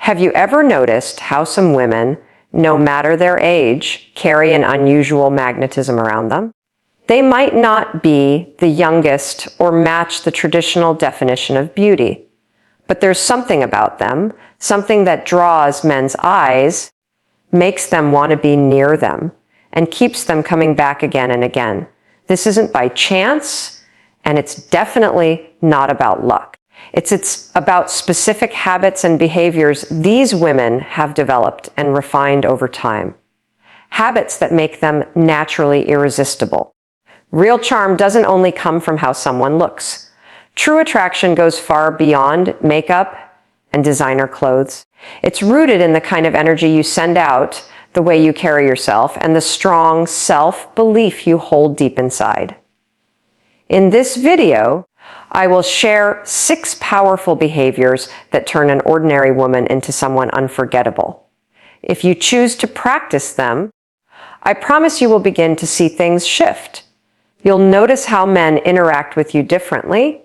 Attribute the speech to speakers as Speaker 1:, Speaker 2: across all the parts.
Speaker 1: Have you ever noticed how some women, no matter their age, carry an unusual magnetism around them? They might not be the youngest or match the traditional definition of beauty, but there's something about them, something that draws men's eyes, makes them want to be near them, and keeps them coming back again and again. This isn't by chance, and it's definitely not about luck. It's about specific habits and behaviors these women have developed and refined over time. Habits that make them naturally irresistible. Real charm doesn't only come from how someone looks. True attraction goes far beyond makeup and designer clothes. It's rooted in the kind of energy you send out, the way you carry yourself, and the strong self-belief you hold deep inside. In this video, I will share 6 powerful behaviors that turn an ordinary woman into someone unforgettable. If you choose to practice them, I promise you will begin to see things shift. You'll notice how men interact with you differently,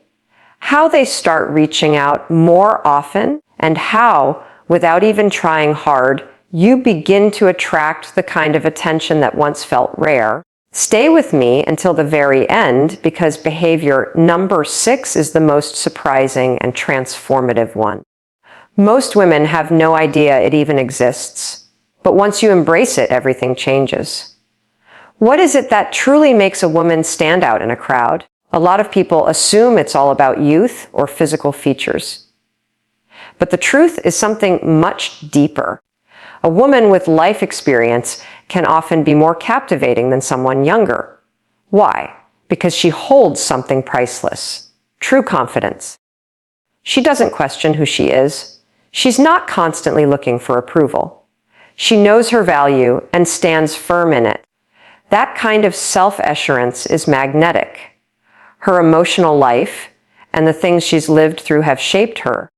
Speaker 1: how they start reaching out more often, and how, without even trying hard, you begin to attract the kind of attention that once felt rare. Stay with me until the very end, because behavior number 6 is the most surprising and transformative one. Most women have no idea it even exists, but once you embrace it, everything changes. What is it that truly makes a woman stand out in a crowd? A lot of people assume it's all about youth or physical features. But the truth is something much deeper. A woman with life experience can often be more captivating than someone younger. Why? Because she holds something priceless. True confidence. She doesn't question who she is. She's not constantly looking for approval. She knows her value and stands firm in it. That kind of self-assurance is magnetic. Her emotional life and the things she's lived through have shaped her.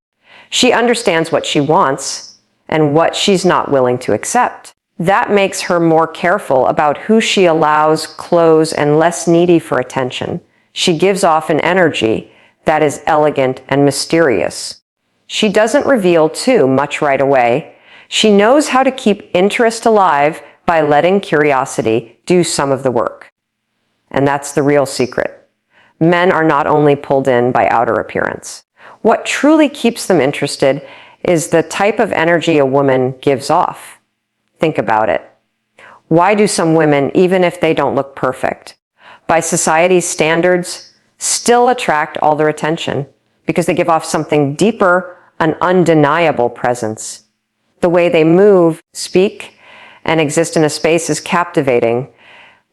Speaker 1: She understands what she wants and what she's not willing to accept. That makes her more careful about who she allows close and less needy for attention. She gives off an energy that is elegant and mysterious. She doesn't reveal too much right away. She knows how to keep interest alive by letting curiosity do some of the work. And that's the real secret. Men are not only pulled in by outer appearance. What truly keeps them interested is the type of energy a woman gives off. Think about it. Why do some women, even if they don't look perfect, by society's standards, still attract all their attention? Because they give off something deeper, an undeniable presence. The way they move, speak, and exist in a space is captivating.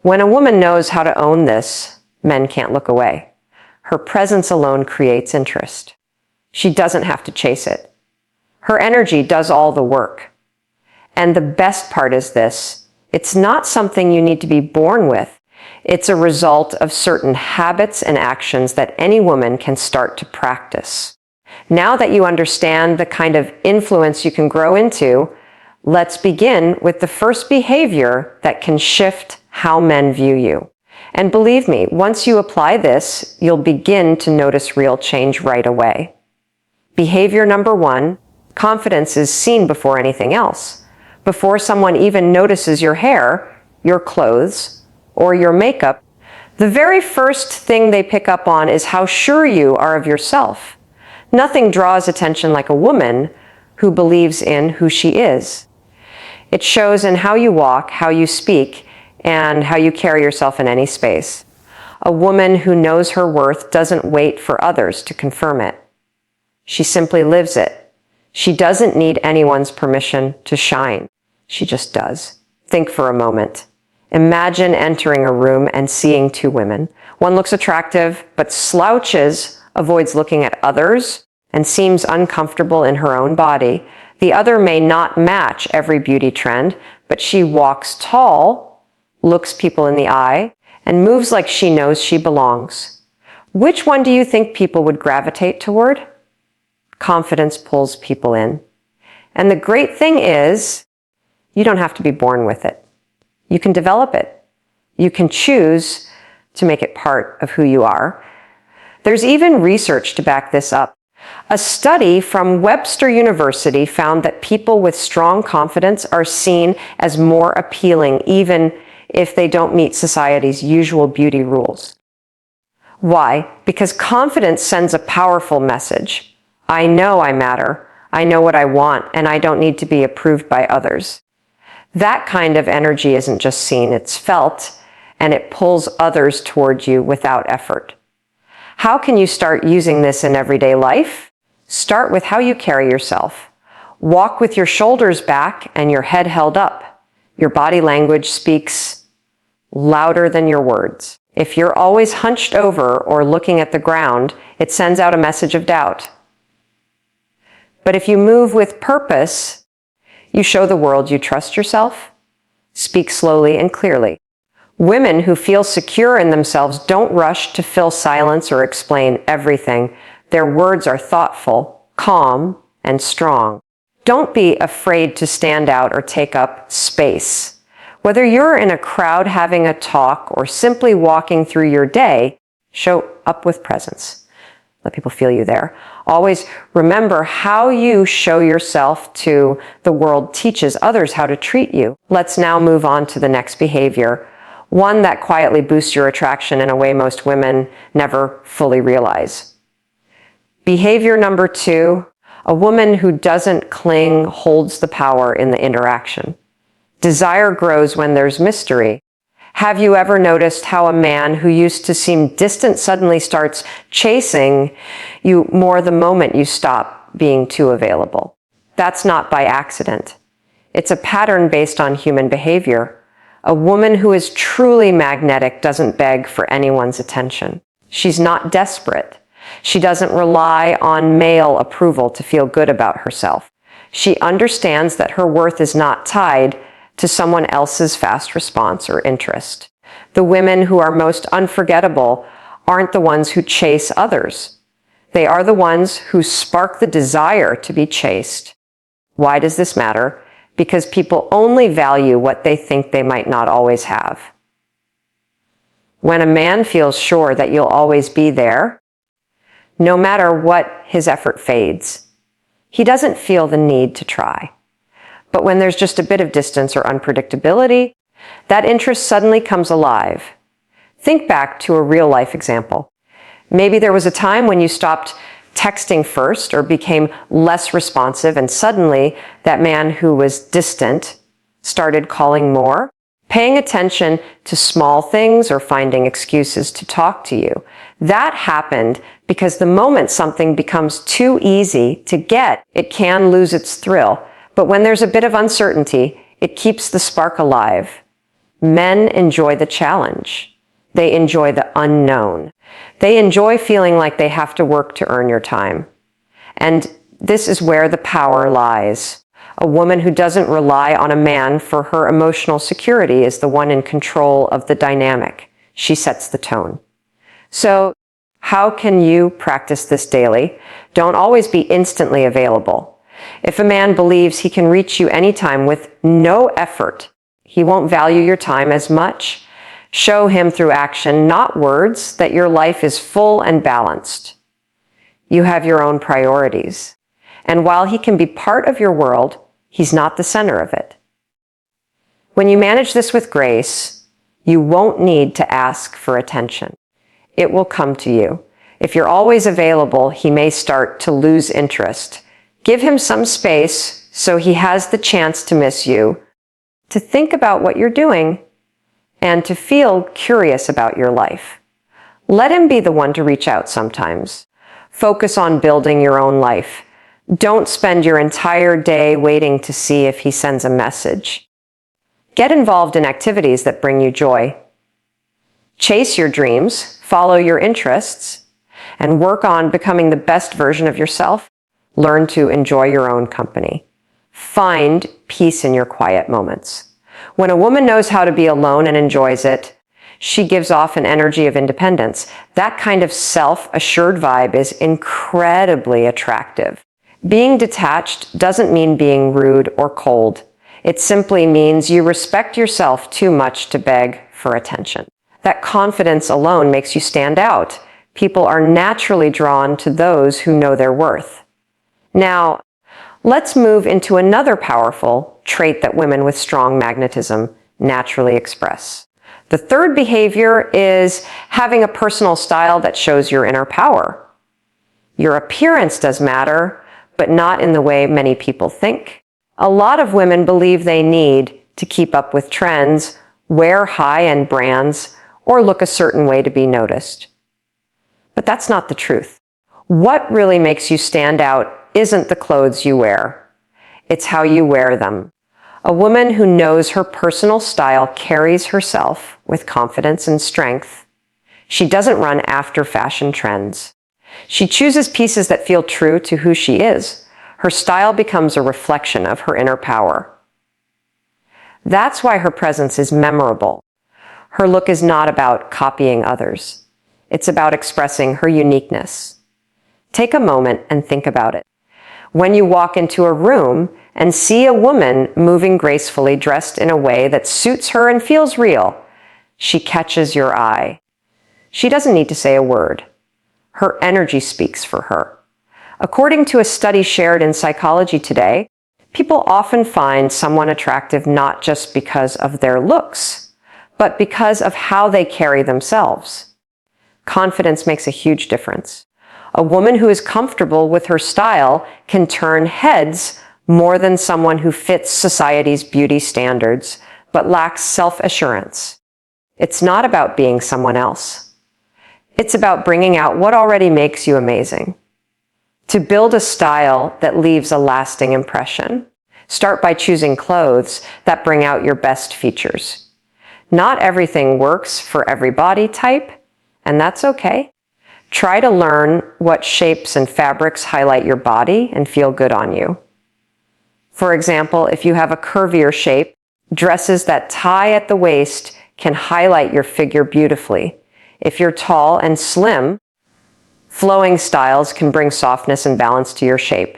Speaker 1: When a woman knows how to own this, men can't look away. Her presence alone creates interest. She doesn't have to chase it. Her energy does all the work. And the best part is this: it's not something you need to be born with. It's a result of certain habits and actions that any woman can start to practice. Now that you understand the kind of influence you can grow into, let's begin with the first behavior that can shift how men view you. And believe me, once you apply this, you'll begin to notice real change right away. Behavior number 1, confidence is seen before anything else. Before someone even notices your hair, your clothes, or your makeup, the very first thing they pick up on is how sure you are of yourself. Nothing draws attention like a woman who believes in who she is. It shows in how you walk, how you speak, and how you carry yourself in any space. A woman who knows her worth doesn't wait for others to confirm it. She simply lives it. She doesn't need anyone's permission to shine. She just does. Think for a moment. Imagine entering a room and seeing 2 women. One looks attractive, but slouches, avoids looking at others, and seems uncomfortable in her own body. The other may not match every beauty trend, but she walks tall, looks people in the eye, and moves like she knows she belongs. Which one do you think people would gravitate toward? Confidence pulls people in. And the great thing is, you don't have to be born with it. You can develop it. You can choose to make it part of who you are. There's even research to back this up. A study from Webster University found that people with strong confidence are seen as more appealing even if they don't meet society's usual beauty rules. Why? Because confidence sends a powerful message. I know I matter, I know what I want, and I don't need to be approved by others. That kind of energy isn't just seen, it's felt, and it pulls others toward you without effort. How can you start using this in everyday life? Start with how you carry yourself. Walk with your shoulders back and your head held up. Your body language speaks louder than your words. If you're always hunched over or looking at the ground, it sends out a message of doubt. But if you move with purpose, you show the world you trust yourself. Speak slowly and clearly. Women who feel secure in themselves don't rush to fill silence or explain everything. Their words are thoughtful, calm, and strong. Don't be afraid to stand out or take up space. Whether you're in a crowd having a talk or simply walking through your day, show up with presence. Let people feel you there. Always remember how you show yourself to the world teaches others how to treat you. Let's now move on to the next behavior, one that quietly boosts your attraction in a way most women never fully realize. Behavior number 2, a woman who doesn't cling holds the power in the interaction. Desire grows when there's mystery. Have you ever noticed how a man who used to seem distant suddenly starts chasing you more the moment you stop being too available? That's not by accident. It's a pattern based on human behavior. A woman who is truly magnetic doesn't beg for anyone's attention. She's not desperate. She doesn't rely on male approval to feel good about herself. She understands that her worth is not tied to someone else's fast response or interest. The women who are most unforgettable aren't the ones who chase others. They are the ones who spark the desire to be chased. Why does this matter? Because people only value what they think they might not always have. When a man feels sure that you'll always be there, no matter what, his effort fades. He doesn't feel the need to try. But when there's just a bit of distance or unpredictability, that interest suddenly comes alive. Think back to a real-life example. Maybe there was a time when you stopped texting first or became less responsive, and suddenly that man who was distant started calling more. Paying attention to small things or finding excuses to talk to you. That happened because the moment something becomes too easy to get, it can lose its thrill. But when there's a bit of uncertainty, it keeps the spark alive. Men enjoy the challenge. They enjoy the unknown. They enjoy feeling like they have to work to earn your time. And this is where the power lies. A woman who doesn't rely on a man for her emotional security is the one in control of the dynamic. She sets the tone. So, how can you practice this daily? Don't always be instantly available. If a man believes he can reach you anytime with no effort, he won't value your time as much. Show him through action, not words, that your life is full and balanced. You have your own priorities. And while he can be part of your world, he's not the center of it. When you manage this with grace, you won't need to ask for attention. It will come to you. If you're always available, he may start to lose interest. Give him some space so he has the chance to miss you, to think about what you're doing, and to feel curious about your life. Let him be the one to reach out sometimes. Focus on building your own life. Don't spend your entire day waiting to see if he sends a message. Get involved in activities that bring you joy. Chase your dreams, follow your interests, and work on becoming the best version of yourself. Learn to enjoy your own company. Find peace in your quiet moments. When a woman knows how to be alone and enjoys it, she gives off an energy of independence. That kind of self-assured vibe is incredibly attractive. Being detached doesn't mean being rude or cold. It simply means you respect yourself too much to beg for attention. That confidence alone makes you stand out. People are naturally drawn to those who know their worth. Now, let's move into another powerful trait that women with strong magnetism naturally express. The third behavior is having a personal style that shows your inner power. Your appearance does matter, but not in the way many people think. A lot of women believe they need to keep up with trends, wear high-end brands, or look a certain way to be noticed. But that's not the truth. What really makes you stand out isn't the clothes you wear. It's how you wear them. A woman who knows her personal style carries herself with confidence and strength. She doesn't run after fashion trends. She chooses pieces that feel true to who she is. Her style becomes a reflection of her inner power. That's why her presence is memorable. Her look is not about copying others. It's about expressing her uniqueness. Take a moment and think about it. When you walk into a room and see a woman moving gracefully, dressed in a way that suits her and feels real, she catches your eye. She doesn't need to say a word. Her energy speaks for her. According to a study shared in Psychology Today, people often find someone attractive not just because of their looks, but because of how they carry themselves. Confidence makes a huge difference. A woman who is comfortable with her style can turn heads more than someone who fits society's beauty standards, but lacks self-assurance. It's not about being someone else. It's about bringing out what already makes you amazing. To build a style that leaves a lasting impression, start by choosing clothes that bring out your best features. Not everything works for every body type, and that's okay. Try to learn what shapes and fabrics highlight your body and feel good on you. For example, if you have a curvier shape, dresses that tie at the waist can highlight your figure beautifully. If you're tall and slim, flowing styles can bring softness and balance to your shape.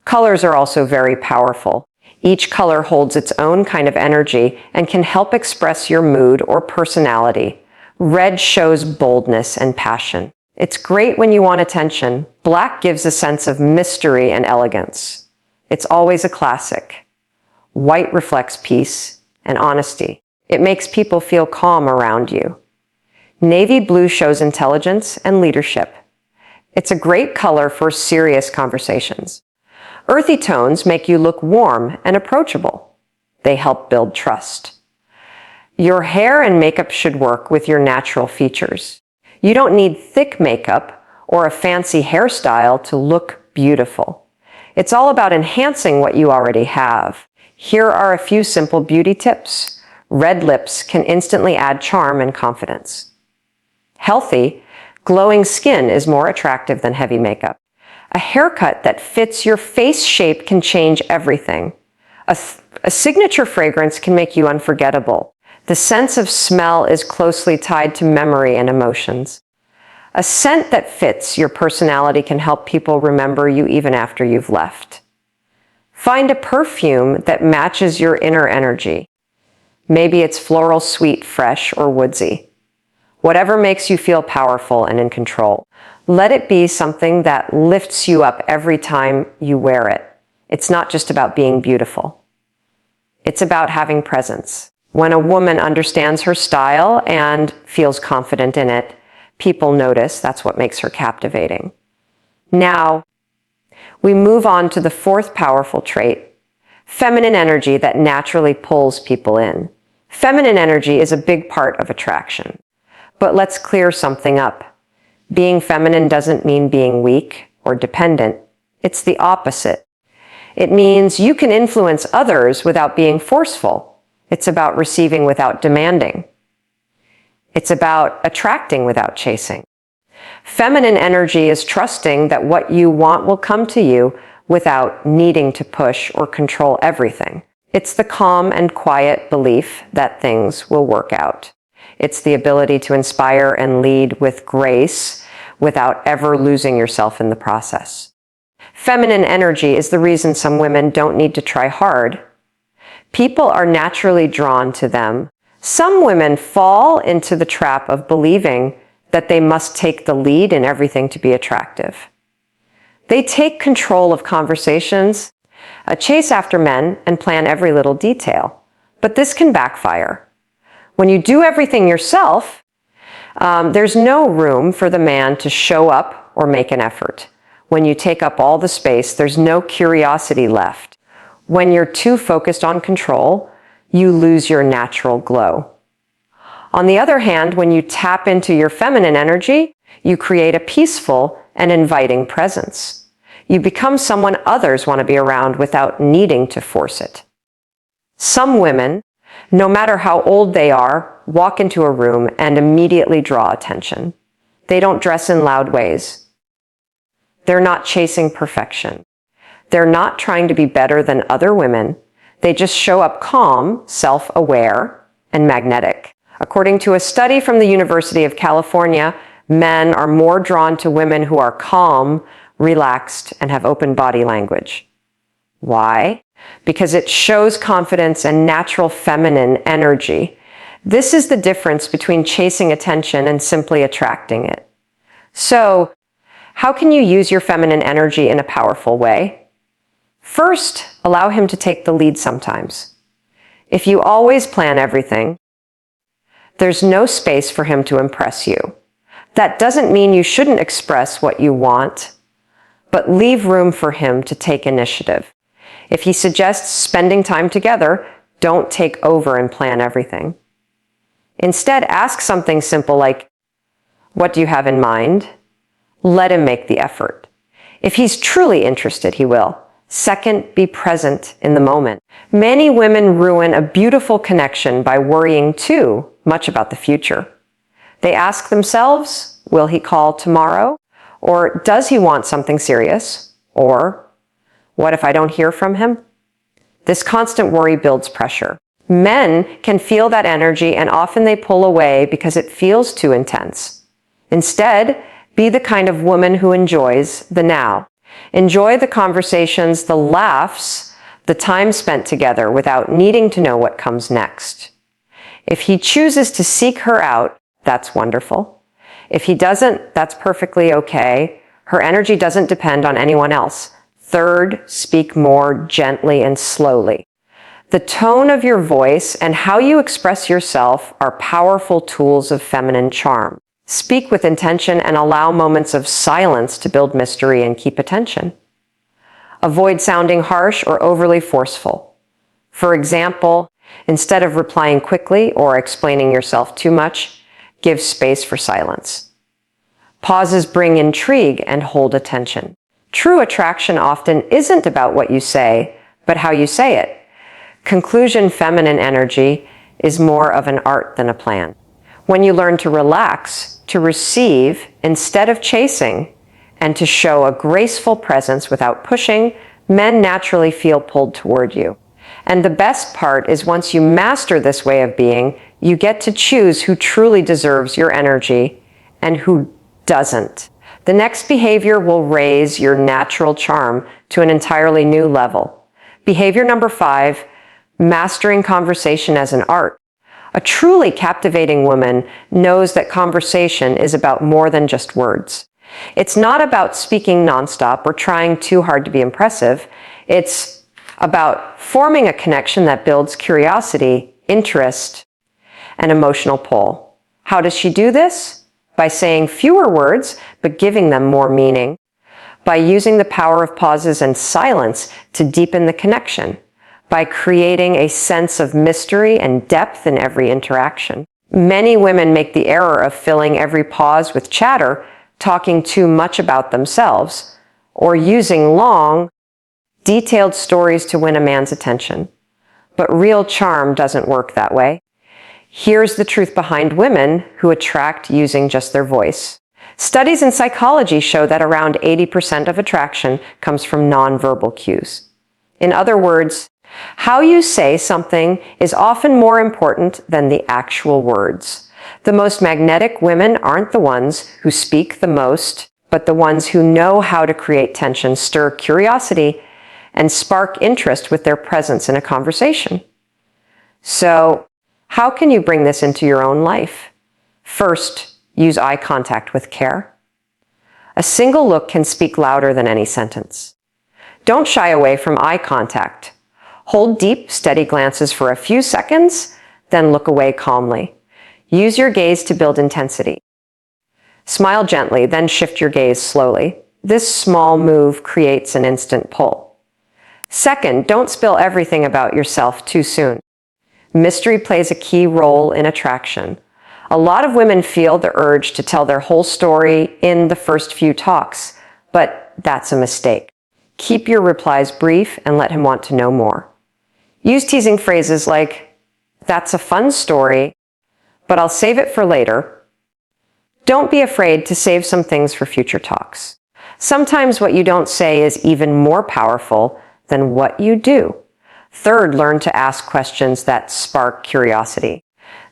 Speaker 1: Colors are also very powerful. Each color holds its own kind of energy and can help express your mood or personality. Red shows boldness and passion. It's great when you want attention. Black gives a sense of mystery and elegance. It's always a classic. White reflects peace and honesty. It makes people feel calm around you. Navy blue shows intelligence and leadership. It's a great color for serious conversations. Earthy tones make you look warm and approachable. They help build trust. Your hair and makeup should work with your natural features. You don't need thick makeup or a fancy hairstyle to look beautiful. It's all about enhancing what you already have. Here are a few simple beauty tips. Red lips can instantly add charm and confidence. Healthy, glowing skin is more attractive than heavy makeup. A haircut that fits your face shape can change everything. A signature fragrance can make you unforgettable. The sense of smell is closely tied to memory and emotions. A scent that fits your personality can help people remember you even after you've left. Find a perfume that matches your inner energy. Maybe it's floral, sweet, fresh, or woodsy. Whatever makes you feel powerful and in control. Let it be something that lifts you up every time you wear it. It's not just about being beautiful. It's about having presence. When a woman understands her style and feels confident in it, people notice. That's what makes her captivating. Now, we move on to the fourth powerful trait, feminine energy that naturally pulls people in. Feminine energy is a big part of attraction. But let's clear something up. Being feminine doesn't mean being weak or dependent. It's the opposite. It means you can influence others without being forceful. It's about receiving without demanding. It's about attracting without chasing. Feminine energy is trusting that what you want will come to you without needing to push or control everything. It's the calm and quiet belief that things will work out. It's the ability to inspire and lead with grace without ever losing yourself in the process. Feminine energy is the reason some women don't need to try hard. People are naturally drawn to them. Some women fall into the trap of believing that they must take the lead in everything to be attractive. They take control of conversations, chase after men, and plan every little detail. But this can backfire. When you do everything yourself, there's no room for the man to show up or make an effort. When you take up all the space, there's no curiosity left. When you're too focused on control, you lose your natural glow. On the other hand, when you tap into your feminine energy, you create a peaceful and inviting presence. You become someone others want to be around without needing to force it. Some women, no matter how old they are, walk into a room and immediately draw attention. They don't dress in loud ways. They're not chasing perfection. They're not trying to be better than other women. They just show up calm, self-aware, and magnetic. According to a study from the University of California, men are more drawn to women who are calm, relaxed, and have open body language. Why? Because it shows confidence and natural feminine energy. This is the difference between chasing attention and simply attracting it. So, how can you use your feminine energy in a powerful way? First, allow him to take the lead sometimes. If you always plan everything, there's no space for him to impress you. That doesn't mean you shouldn't express what you want, but leave room for him to take initiative. If he suggests spending time together, don't take over and plan everything. Instead, ask something simple like, "What do you have in mind?" Let him make the effort. If he's truly interested, he will. Second, be present in the moment. Many women ruin a beautiful connection by worrying too much about the future. They ask themselves, will he call tomorrow? Or does he want something serious? Or what if I don't hear from him? This constant worry builds pressure. Men can feel that energy and often they pull away because it feels too intense. Instead, be the kind of woman who enjoys the now. Enjoy the conversations, the laughs, the time spent together without needing to know what comes next. If he chooses to seek her out, that's wonderful. If he doesn't, that's perfectly okay. Her energy doesn't depend on anyone else. Third, speak more gently and slowly. The tone of your voice and how you express yourself are powerful tools of feminine charm. Speak with intention and allow moments of silence to build mystery and keep attention. Avoid sounding harsh or overly forceful. For example, instead of replying quickly or explaining yourself too much, give space for silence. Pauses bring intrigue and hold attention. True attraction often isn't about what you say, but how you say it. Conclusion feminine energy is more of an art than a plan. When you learn to relax, to receive instead of chasing, and to show a graceful presence without pushing, men naturally feel pulled toward you. And the best part is once you master this way of being, you get to choose who truly deserves your energy and who doesn't. The next behavior will raise your natural charm to an entirely new level. Behavior number 5, mastering conversation as an art. A truly captivating woman knows that conversation is about more than just words. It's not about speaking nonstop or trying too hard to be impressive. It's about forming a connection that builds curiosity, interest, and emotional pull. How does she do this? By saying fewer words, but giving them more meaning. By using the power of pauses and silence to deepen the connection. By creating a sense of mystery and depth in every interaction. Many women make the error of filling every pause with chatter, talking too much about themselves, or using long, detailed stories to win a man's attention. But real charm doesn't work that way. Here's the truth behind women who attract using just their voice. Studies in psychology show that around 80% of attraction comes from nonverbal cues. In other words, how you say something is often more important than the actual words. The most magnetic women aren't the ones who speak the most, but the ones who know how to create tension, stir curiosity, and spark interest with their presence in a conversation. So, how can you bring this into your own life? First, Use eye contact with care. A single look can speak louder than any sentence. Don't shy away from eye contact. Hold deep, steady glances for a few seconds, then look away calmly. Use your gaze to build intensity. Smile gently, then shift your gaze slowly. This small move creates an instant pull. Second, don't spill everything about yourself too soon. Mystery plays a key role in attraction. A lot of women feel the urge to tell their whole story in the first few talks, but that's a mistake. Keep your replies brief and let him want to know more. Use teasing phrases like, "That's a fun story, but I'll save it for later." Don't be afraid to save some things for future talks. Sometimes what you don't say is even more powerful than what you do. Third, learn to ask questions that spark curiosity.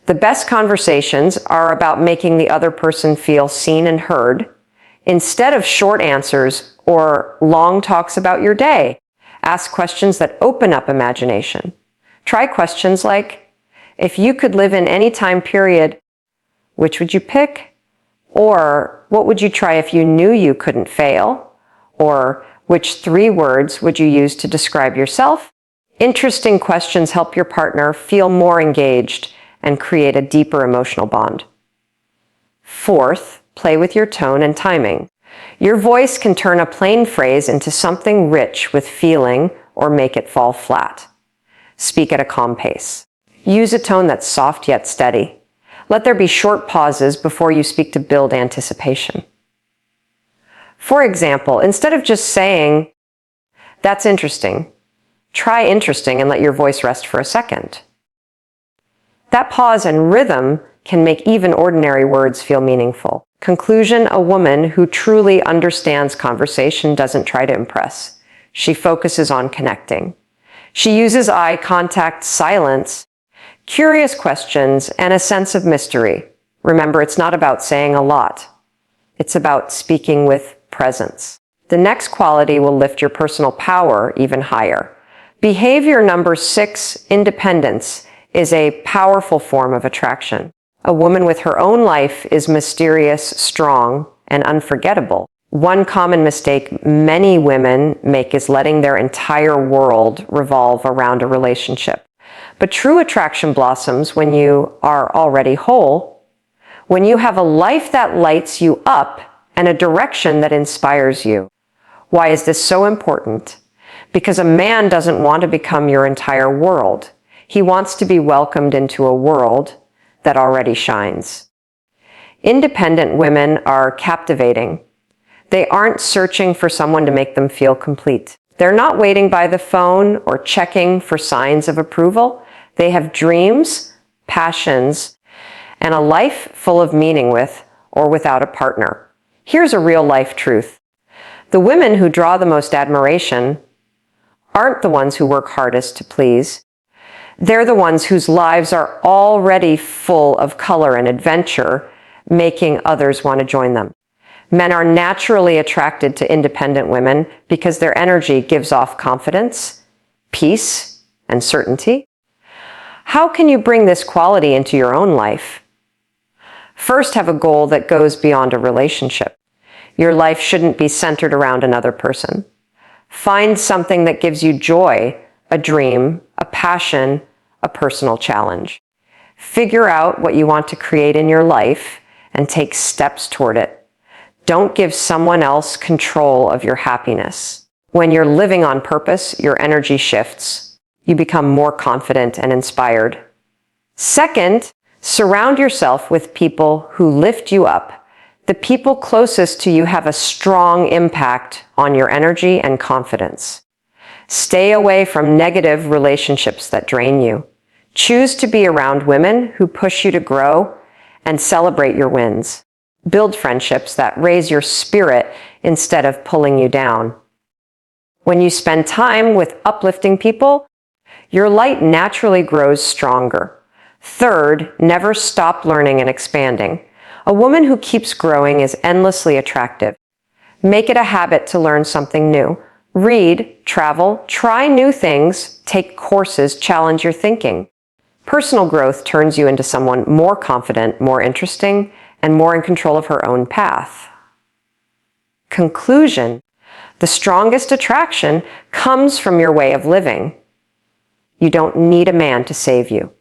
Speaker 1: The best conversations are about making the other person feel seen and heard. Instead of short answers or long talks about your day, ask questions that open up imagination. Try questions like, if you could live in any time period, which would you pick? Or what would you try if you knew you couldn't fail? Or which 3 words would you use to describe yourself? Interesting questions help your partner feel more engaged and create a deeper emotional bond. Fourth, play with your tone and timing. Your voice can turn a plain phrase into something rich with feeling or make it fall flat. Speak at a calm pace. Use a tone that's soft yet steady. Let there be short pauses before you speak to build anticipation. For example, instead of just saying, "That's interesting," try interesting and let your voice rest for a second. That pause and rhythm can make even ordinary words feel meaningful. Conclusion: a woman who truly understands conversation doesn't try to impress. She focuses on connecting. She uses eye contact, silence, curious questions, and a sense of mystery. Remember, it's not about saying a lot. It's about speaking with presence. The next quality will lift your personal power even higher. Behavior number 6, independence, is a powerful form of attraction. A woman with her own life is mysterious, strong, and unforgettable. One common mistake many women make is letting their entire world revolve around a relationship. But true attraction blossoms when you are already whole, when you have a life that lights you up and a direction that inspires you. Why is this so important? Because a man doesn't want to become your entire world. He wants to be welcomed into a world that already shines. Independent women are captivating. They aren't searching for someone to make them feel complete. They're not waiting by the phone or checking for signs of approval. They have dreams, passions, and a life full of meaning with or without a partner. Here's a real-life truth. The women who draw the most admiration aren't the ones who work hardest to please. They're the ones whose lives are already full of color and adventure, making others want to join them. Men are naturally attracted to independent women because their energy gives off confidence, peace, and certainty. How can you bring this quality into your own life? First, have a goal that goes beyond a relationship. Your life shouldn't be centered around another person. Find something that gives you joy, a dream, a passion, a personal challenge. Figure out what you want to create in your life and take steps toward it. Don't give someone else control of your happiness. When you're living on purpose, your energy shifts. You become more confident and inspired. Second, surround yourself with people who lift you up. The people closest to you have a strong impact on your energy and confidence. Stay away from negative relationships that drain you. Choose to be around women who push you to grow and celebrate your wins. Build friendships that raise your spirit instead of pulling you down. When you spend time with uplifting people, your light naturally grows stronger. Third, never stop learning and expanding. A woman who keeps growing is endlessly attractive. Make it a habit to learn something new. Read, travel, try new things, take courses, challenge your thinking. Personal growth turns you into someone more confident, more interesting, and more in control of her own path. Conclusion: the strongest attraction comes from your way of living. You don't need a man to save you.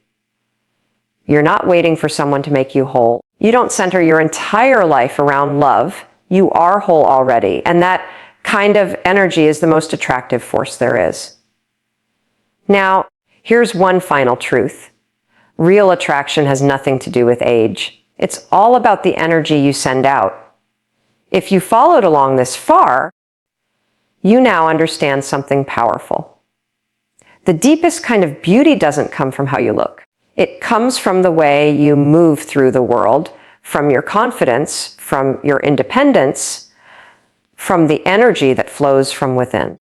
Speaker 1: You're not waiting for someone to make you whole. You don't center your entire life around love. You are whole already, and that kind of energy is the most attractive force there is. Now, here's one final truth. Real attraction has nothing to do with age. It's all about the energy you send out. If you followed along this far, you now understand something powerful. The deepest kind of beauty doesn't come from how you look. It comes from the way you move through the world, from your confidence, from your independence, from the energy that flows from within.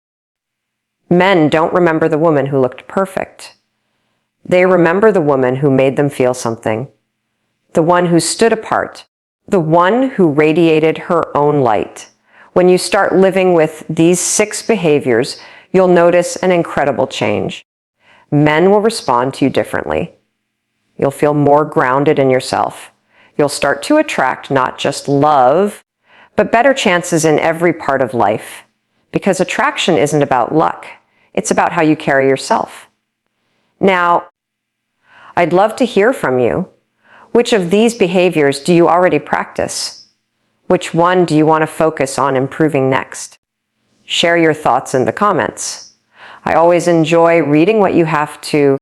Speaker 1: Men don't remember the woman who looked perfect. They remember the woman who made them feel something, the one who stood apart, the one who radiated her own light. When you start living with these 6 behaviors, you'll notice an incredible change. Men will respond to you differently. You'll feel more grounded in yourself. You'll start to attract not just love, but better chances in every part of life. Because attraction isn't about luck. It's about how you carry yourself. Now, I'd love to hear from you. Which of these behaviors do you already practice? Which one do you want to focus on improving next? Share your thoughts in the comments. I always enjoy reading what you have to